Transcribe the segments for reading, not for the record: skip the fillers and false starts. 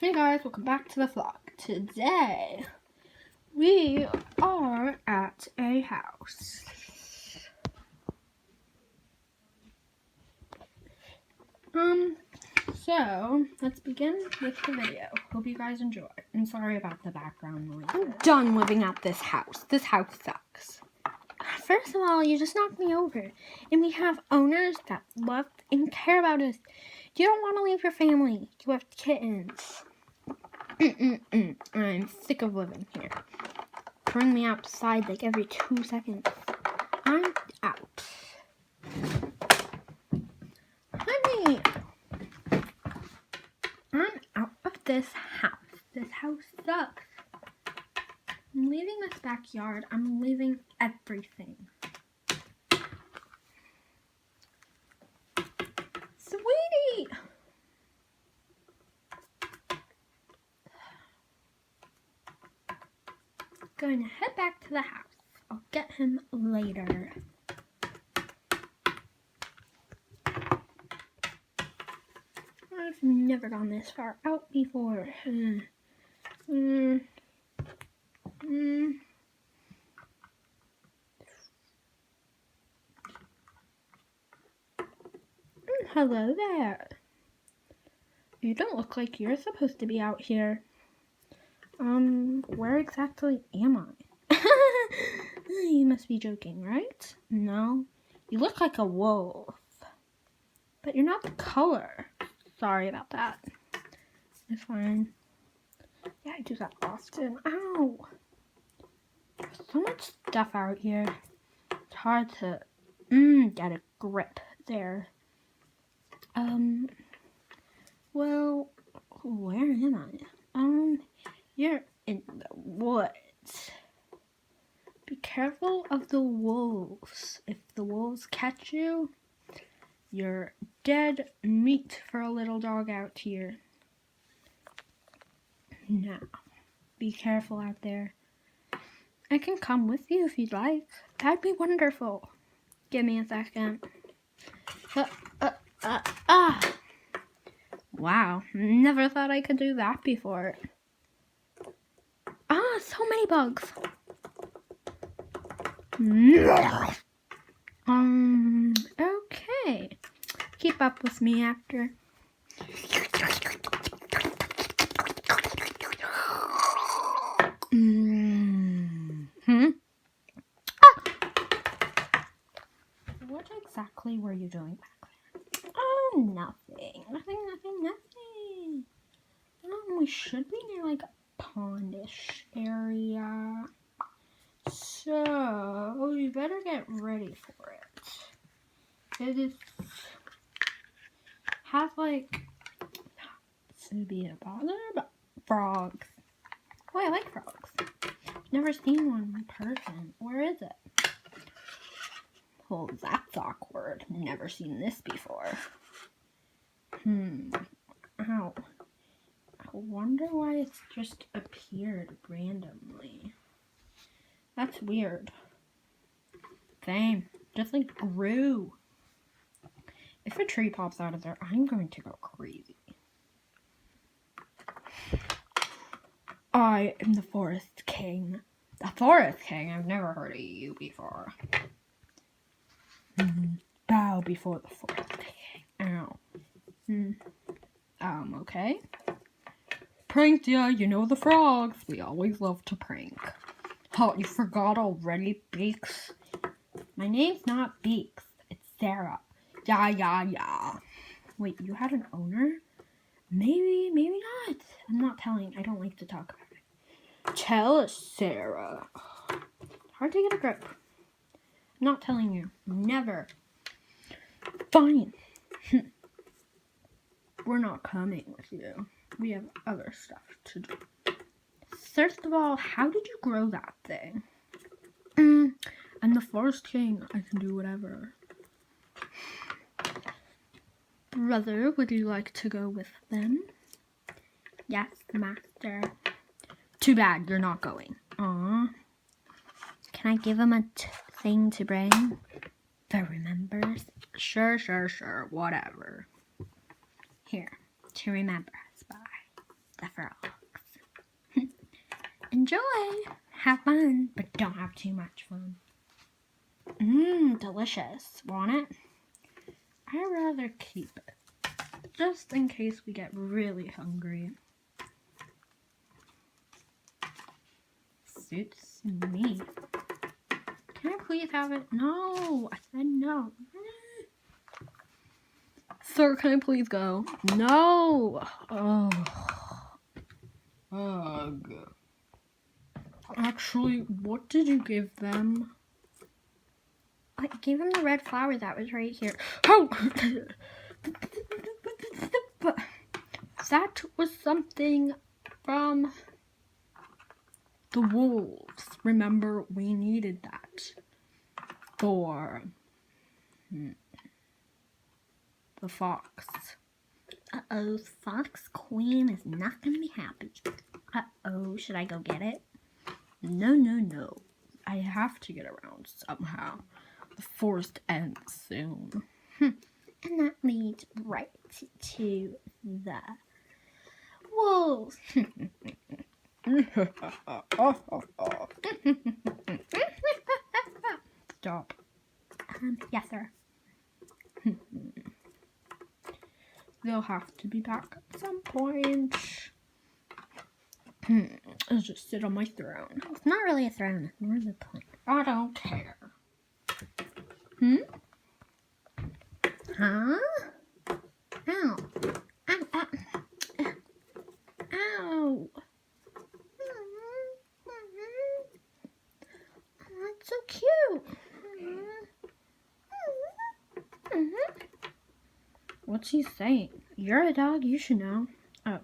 Hey guys, welcome back to the vlog. Today, we are at a house. So, let's begin with the video. Hope you guys enjoy. And sorry about the background noise. I'm done living at this house. This house sucks. First of all, you just knocked me over. And we have owners that love and care about us. You don't want to leave your family. You have kittens. I'm sick of living here. Bring me outside like every 2 seconds. I'm out. Honey! I'm out of this house. This house sucks. I'm leaving this backyard. I'm leaving everything. Sweetie! Going to head back to the house. I'll get him later. I've never gone this far out before. Hello there. You don't look like you're supposed to be out here. Where exactly am I? You must be joking, right? No, you look like a wolf. But you're not the color. Sorry about that. It's fine. Yeah, I do that often. Ow! There's so much stuff out here. It's hard to get a grip there. Well, where am I? You're in the woods. Be careful of the wolves. If the wolves catch you, you're dead meat for a little dog out here. Now, be careful out there. I can come with you if you'd like. That'd be wonderful. Give me a second. Wow, never thought I could do that before. So many bugs. Okay. Keep up with me after. What exactly were you doing back there? Oh, nothing. Nothing. We should be near like a pondish area. So, you better get ready for it. It has like, this would be a bother, but frogs. Oh, I like frogs. Never seen one in person. Where is it? Well, that's awkward. Never seen this before. Ow. I wonder why it's just appeared randomly. That's weird. Same. Just like grew. If a tree pops out of there, I'm going to go crazy. I am the Forest King. The Forest King? I've never heard of you before. Bow before the Forest King. Ow. Okay. Pranked ya, you know the frogs. We always love to prank. Oh, you forgot already, Beaks? My name's not Beaks. It's Sarah. Yeah. Wait, you had an owner? Maybe not. I'm not telling. I don't like to talk about it. Tell us, Sarah. Hard to get a grip. I'm not telling you. Never. Fine. We're not coming with you. We have other stuff to do. First of all, how did you grow that thing? I'm the Forest King. I can do whatever. Brother, would you like to go with them? Yes, master. Too bad you're not going. Aww. Can I give him a thing to bring? The remembers? Sure. Whatever. Here, to remember us by. The Enjoy. Have fun, but don't have too much fun. Delicious. Want it? I'd rather keep it, just in case we get really hungry. Suits me. Can I please have it? No, I said no. Sir, can I please go? No. Oh. Ugh. Actually, what did you give them? I gave him the red flower that was right here. Oh! That was something from the wolves. Remember, we needed that for the fox. Uh-oh, Fox Queen is not gonna be happy. Uh-oh, should I go get it? No, no, no. I have to get around somehow. The forest ends soon. And that leads right to the wolves. Stop. Yes, sir. They'll have to be back at some point. I'll just sit on my throne. It's not really a throne. It's more the point. I don't care. Huh? Ow. Ow. Ow. Ow. That's so cute. What's he saying? You're a dog, you should know. Oh.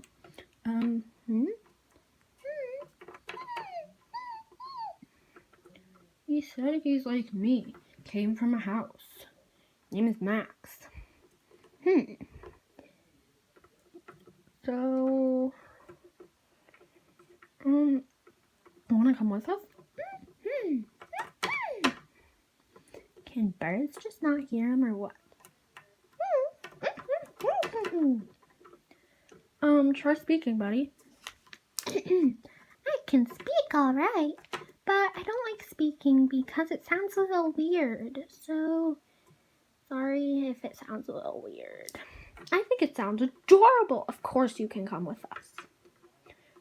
He said he's like me. Came from a house. Name is Max. So, wanna come with us? Can birds just not hear him or what? Try speaking, buddy. I can speak all right, but I don't like speaking because it sounds a little weird. So, sorry if it sounds a little weird. I think it sounds adorable. Of course you can come with us.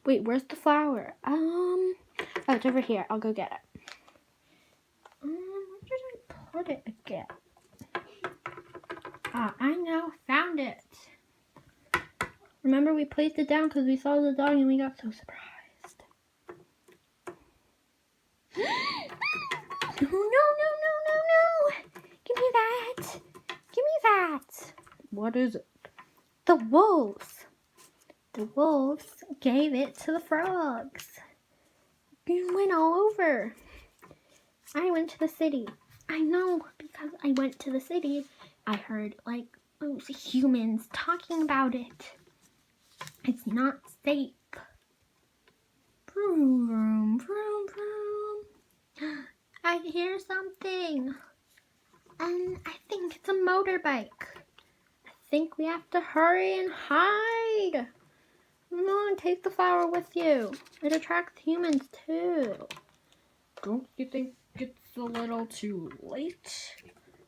Wait, where's the flower? Oh, it's over here. I'll go get it. Where did I put it again? I know. Found it. Remember, we placed it down because we saw the dog and we got so surprised. No. Give me that. Give me that. What is it? The wolves. The wolves gave it to the frogs. It went all over. I went to the city. I know, because I went to the city, I heard, like, those humans talking about it. It's not safe. Vroom, vroom, vroom. I hear something. And I think it's a motorbike. I think we have to hurry and hide. Come on, take the flower with you. It attracts humans too. Don't you think it's a little too late?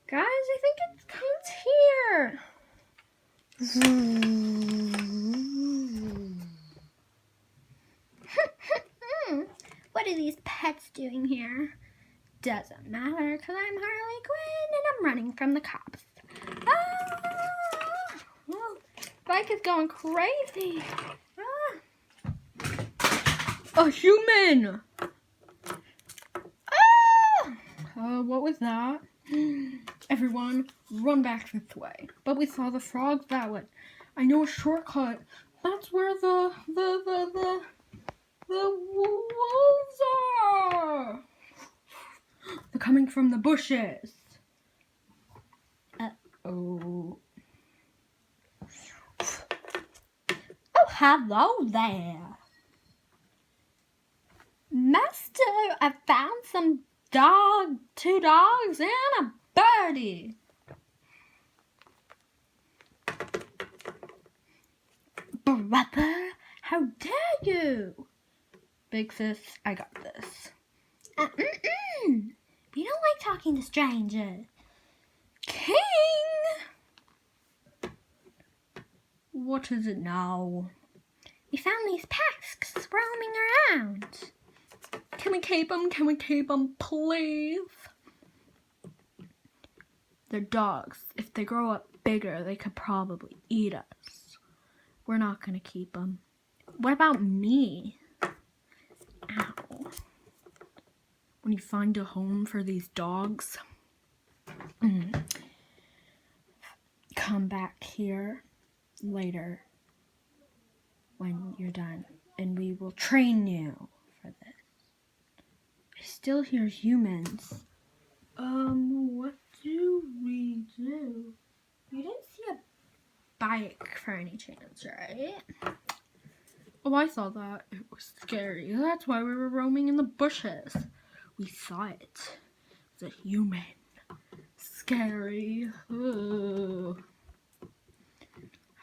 Guys, I think it's here. What are these pets doing here? Doesn't matter, because I'm Harley Quinn and I'm running from the cops. Ah! Oh, bike is going crazy. Ah! A human! Ah! What was that? Everyone, run back this way. But we saw the frogs that way. I know a shortcut. That's where the wolves are. They're coming from the bushes. Uh-oh. Oh, hello there. Master, I found some two dogs and a birdie. Brother, how dare you? Big sis, I got this. We don't like talking to strangers. King! What is it now? We found these packs roaming around. Can we keep them? Can we keep them, please? They're dogs. If they grow up bigger, they could probably eat us. We're not gonna keep them. What about me? Ow. When you find a home for these dogs, come back here later when you're done, and we will train you for this. I still hear humans. What do we do? You didn't see a bike for any chance, right? Oh, I saw that. It was scary. That's why we were roaming in the bushes. We saw it. It's a human. Scary. Ugh.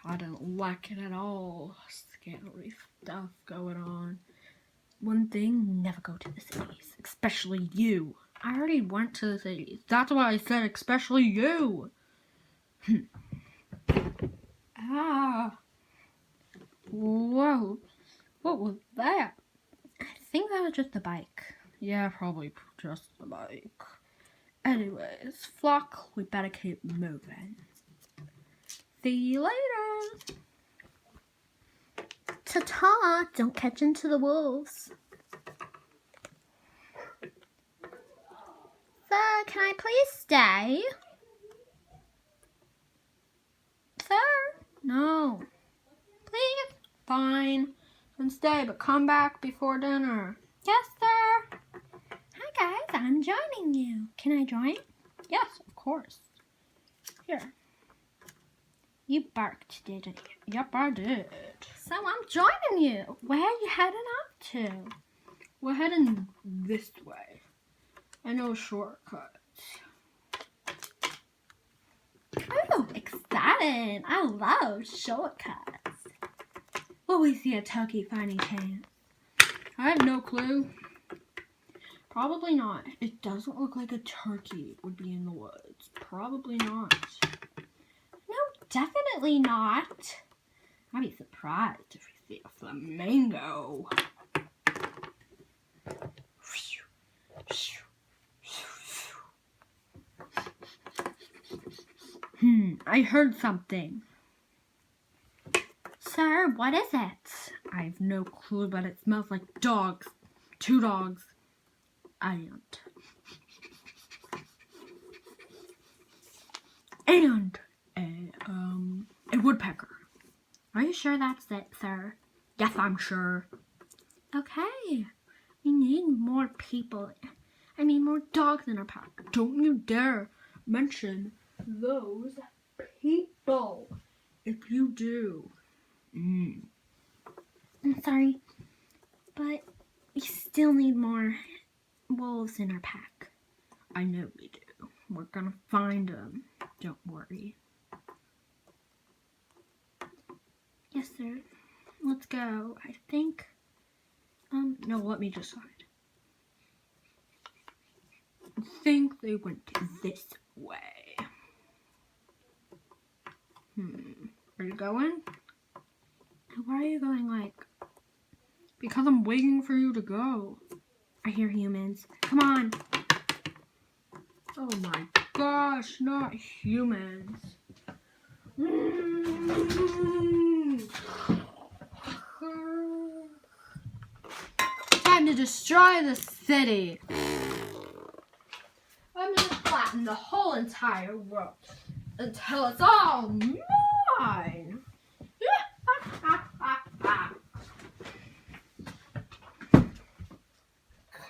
I don't like it at all. Scary stuff going on. One thing, never go to the cities. Especially you. I already went to the cities. That's why I said especially you. Ah. Whoa. What was that? I think that was just a bike. Yeah, probably just a bike. Anyways, flock, we better keep moving. See you later. Ta-ta! Don't catch into the wolves. Sir, can I please stay? Sir? No. Please? Fine. Then stay, but come back before dinner. Yes, sir. Hi, guys. I'm joining you. Can I join? Yes, of course. Here. You barked, didn't you? Yep, I did. So I'm joining you. Where are you heading up to? We're heading this way. I know shortcuts. Oh, exciting. I love shortcuts. Will we see a turkey for any chance? I have no clue. Probably not. It doesn't look like a turkey would be in the woods. Probably not. No, definitely not. I'd be surprised if we see a flamingo. I heard something. Sir, what is it? I have no clue, but it smells like dogs. 2 dogs. And a woodpecker. Are you sure that's it, sir? Yes, I'm sure. Okay. We need more people. I mean, more dogs in our pack. Don't you dare mention those people. If you do. I'm sorry, but we still need more wolves in our pack. I know we do. We're gonna find them. Don't worry. Yes, sir. Let's go. I think. No, let me decide. I think they went this way. Are you going? Where are you going, like? Because I'm waiting for you to go. I hear humans. Come on. Oh my gosh, not humans. Time to destroy the city. I'm gonna flatten the whole entire world until it's all mine.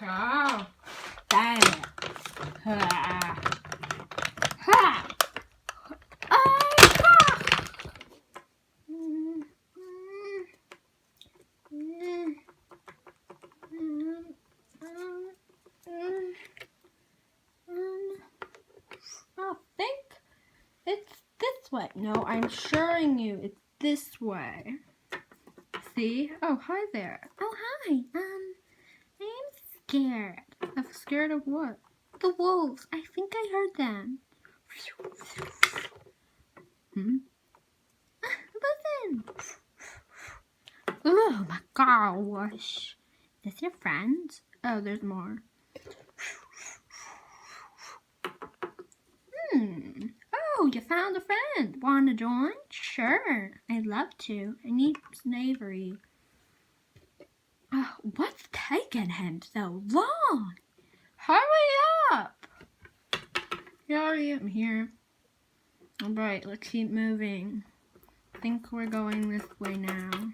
Oh, dang it. I think it's this way. No, I'm showing you. It's this way. See? Oh, hi there. Oh, hi. scared. I'm scared of what? The wolves. I think I heard them. Listen. Oh my gosh. Is this your friend? Oh, there's more. Oh, you found a friend. Want to join? Sure. I'd love to. I need Snavery. What's taking him so long? Hurry up! Yeah, I'm here. Alright, let's keep moving. I think we're going this way now.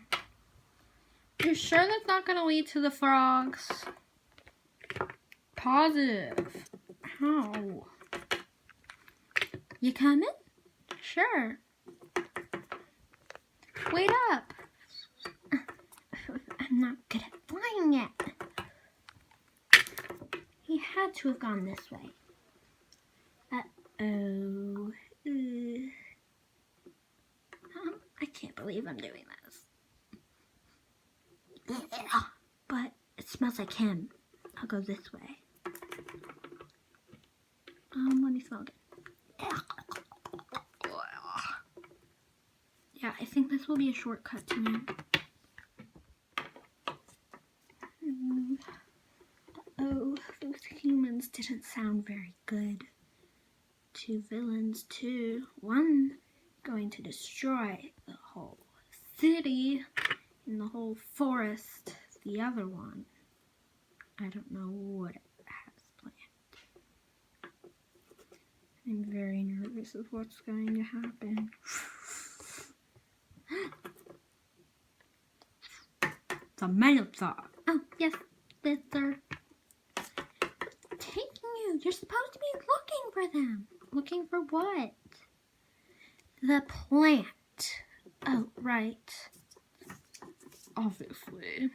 You sure that's not gonna lead to the frogs? Positive. How? You coming? Sure. Wait up. I'm not good at flying yet. He had to have gone this way. Uh-oh. I can't believe I'm doing this. But it smells like him. I'll go this way. Let me smell again. Yeah, I think this will be a shortcut to me. Oh, those humans didn't sound very good. 2 villains, too. One going to destroy the whole city and the whole forest. The other one, I don't know what it has planned. I'm very nervous of what's going to happen. The Minotaur. Oh, yes, Lister. Taking you. You're supposed to be looking for them. Looking for what? The plant. Oh, right. Obviously.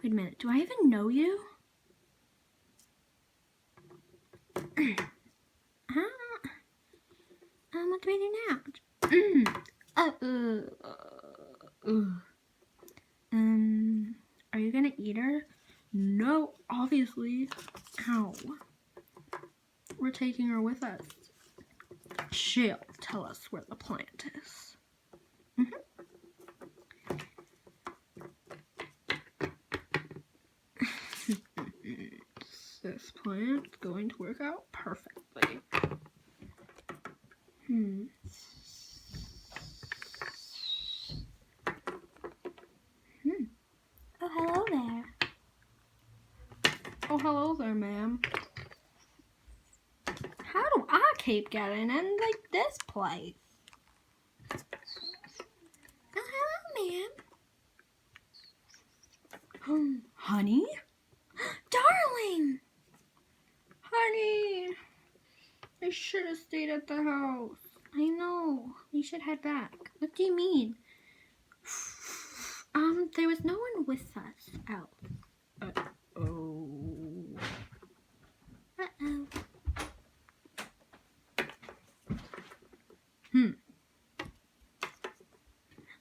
Wait a minute. Do I even know you? What do I do now? Are you gonna eat her? No, obviously. Ow. We're taking her with us. She'll tell us where the plant is. This plant's going to work out perfectly. Oh, hello there. Oh, hello there, ma'am. How do I keep getting in like this place? Oh, hello, ma'am. Honey? Darling! Honey! I should have stayed at the house. I know. We should head back. What do you mean? There was no one with us out. Uh-oh. Uh-oh.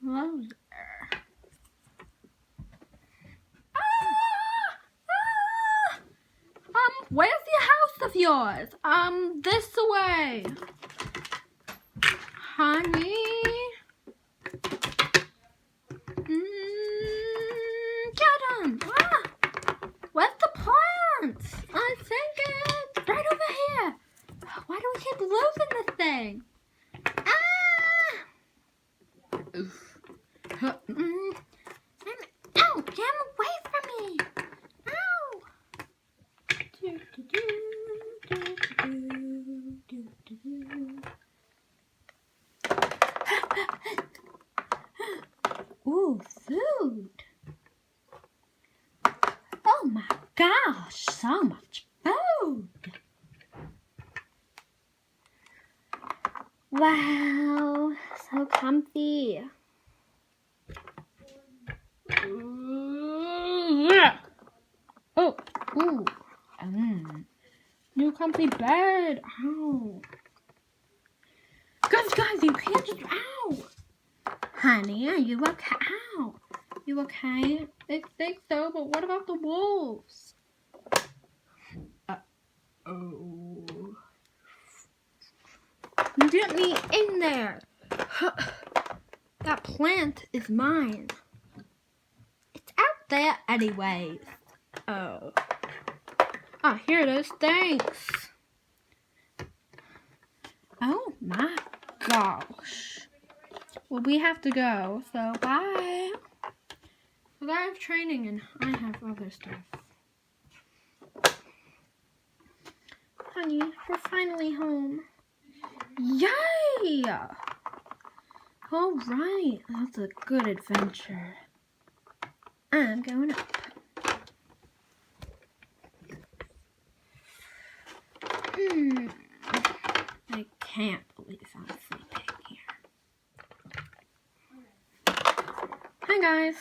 Hello there. Where's the house of yours? This way. Honey? Get him! Where's the plant? I think it's right over here. Why do we keep losing this thing? Ow! Get him away from me! Ow! Ooh, food. Oh my gosh, so much food. Wow, so comfy. Oh, ooh. New comfy bed. Ow. Guys, you can't just, ow. Honey, are you okay? Ow. You okay? I think so, but what about the wolves? Oh. Get me in there. That plant is mine. It's out there anyways. Oh. Ah, here it is. Thanks. Oh my gosh. Well, we have to go, so bye. Well, I have training and I have other stuff. Honey, we're finally home. Yay! All right, that's a good adventure. I'm going up. I can't believe I'm sleeping here. Hi guys.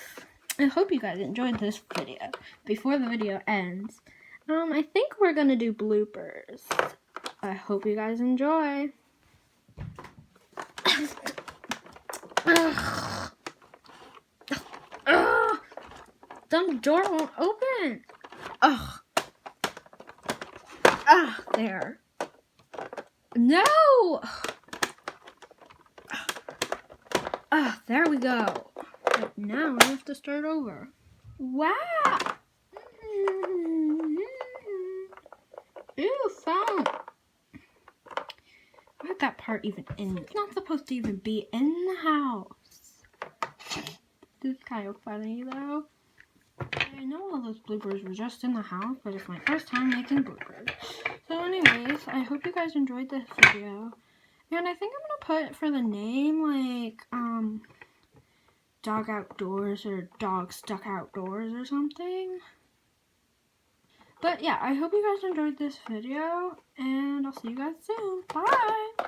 I hope you guys enjoyed this video. Before the video ends, I think we're gonna do bloopers. I hope you guys enjoy. The door won't open. Ugh. Ah, there. No. Ah, there we go. But now I have to start over. Wow. Ew, phone. Why'd that part even in? It's not supposed to even be in the house. This is kind of funny though. I know all those bloopers were just in the house, but it's my first time making bloopers. So anyways, I hope you guys enjoyed this video. And I think I'm gonna put for the name like Dog Outdoors or Dog Stuck Outdoors or something. But yeah, I hope you guys enjoyed this video and I'll see you guys soon. Bye!